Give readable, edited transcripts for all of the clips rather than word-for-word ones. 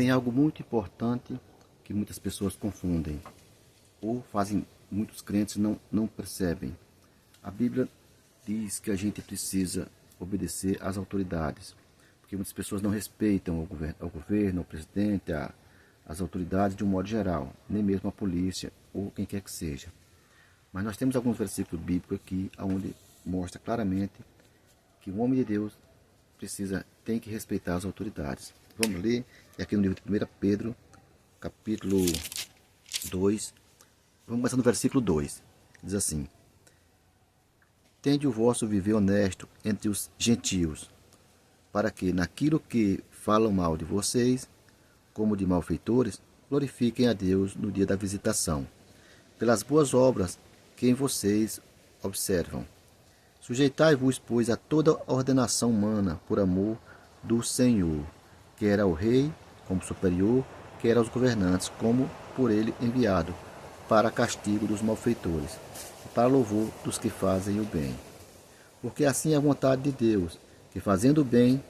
Tem algo muito importante que muitas pessoas confundem, ou fazem, muitos crentes não percebem. A Bíblia diz que a gente precisa obedecer às autoridades, porque muitas pessoas não respeitam ao governo, ao presidente, às autoridades de um modo geral, nem mesmo a polícia ou quem quer que seja. Mas nós temos alguns versículos bíblicos aqui, onde mostra claramente que o homem de Deus tem que respeitar as autoridades. Vamos ler aqui no livro de 1 Pedro, capítulo 2, vamos começar no versículo 2, diz assim: Tende o vosso viver honesto entre os gentios, para que naquilo que falam mal de vocês, como de malfeitores, glorifiquem a Deus no dia da visitação, pelas boas obras que em vocês observam. Sujeitai-vos, pois, a toda ordenação humana por amor do Senhor, quer ao rei como superior, quer aos governantes como por ele enviado, para castigo dos malfeitores, e para louvor dos que fazem o bem. Porque assim é a vontade de Deus, que fazendo o bem,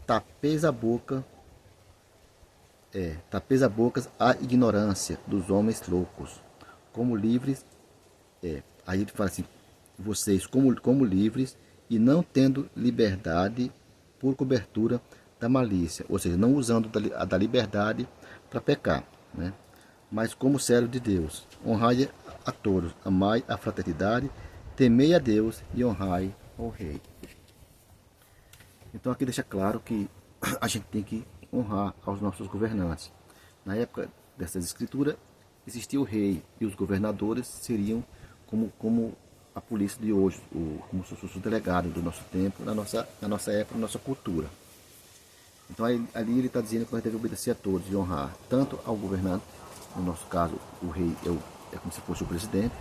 tapeis a boca a ignorância dos homens loucos, como livres, aí ele fala assim, vocês como livres, e não tendo liberdade por cobertura da malícia, ou seja, não usando da liberdade para pecar, né? Mas como servo de Deus, honrai a todos, amai a fraternidade, temei a Deus e honrai ao rei. Então aqui deixa claro que a gente tem que honrar aos nossos governantes. Na época dessas escrituras, existia o rei, e os governadores seriam como a polícia de hoje, como se fosse o delegado do nosso tempo, na nossa época, na nossa cultura. Então ali ele está dizendo que nós devemos obedecer a todos e honrar tanto ao governante, no nosso caso o rei é como se fosse o presidente,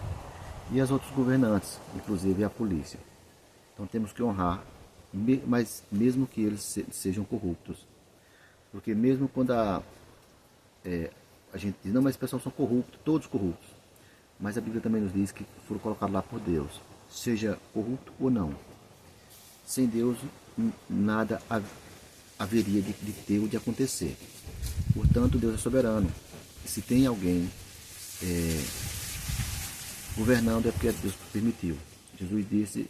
e aos outros governantes, inclusive a polícia. Então temos que honrar, mas mesmo que eles sejam corruptos. Porque mesmo quando a gente diz, não, mas os pessoal são corruptos, todos corruptos. Mas a Bíblia também nos diz que foram colocados lá por Deus, seja corrupto ou não. Sem Deus, nada haveria de ter ou de acontecer. Portanto, Deus é soberano. Se tem alguém governando, é porque Deus permitiu. Jesus disse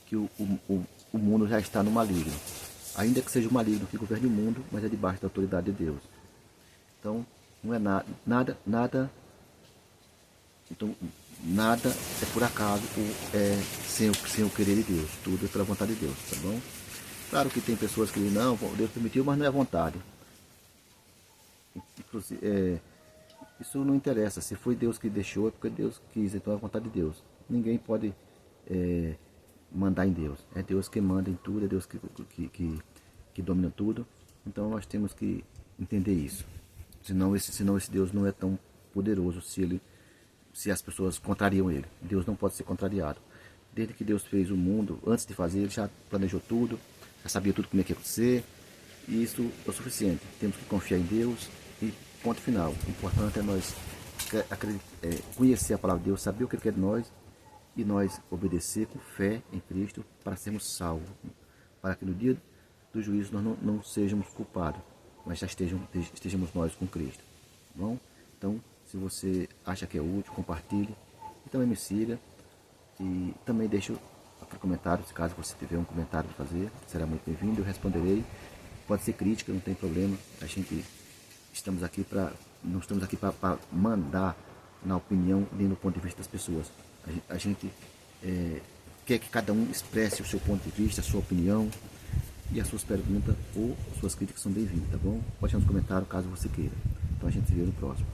que o mundo já está no maligno. Ainda que seja o maligno que governe o mundo, mas é debaixo da autoridade de Deus. Então, não é nada é por acaso ou é sem o querer de Deus. Tudo é pela vontade de Deus, tá bom? Claro que tem pessoas que dizem, não, Deus permitiu, mas não é vontade. Isso não interessa. Se foi Deus que deixou, é porque Deus quis, então é a vontade de Deus. Ninguém pode mandar em Deus. É Deus que manda em tudo, é Deus que domina tudo. Então nós temos que entender isso. Senão esse Deus não é tão poderoso se as pessoas contrariam ele. Deus não pode ser contrariado. Desde que Deus fez o mundo, antes de fazer, ele já planejou tudo, já sabia tudo como é que ia acontecer. E isso é o suficiente. Temos que confiar em Deus e ponto final. O importante é nós conhecer a palavra de Deus, saber o que ele quer de nós e nós obedecer com fé em Cristo para sermos salvos. Para que no dia do juízo nós não sejamos culpados, mas já estejamos nós com Cristo. Tá bom? Então, se você acha que é útil, compartilhe e também me siga. E também deixe aqui comentário, se caso você tiver um comentário para fazer, será muito bem-vindo, eu responderei. Pode ser crítica, não tem problema. Não estamos aqui para mandar na opinião nem no ponto de vista das pessoas. A gente quer que cada um expresse o seu ponto de vista, a sua opinião, e as suas perguntas ou suas críticas são bem-vindas, tá bom? Pode deixar nos comentários caso você queira. Então a gente se vê no próximo.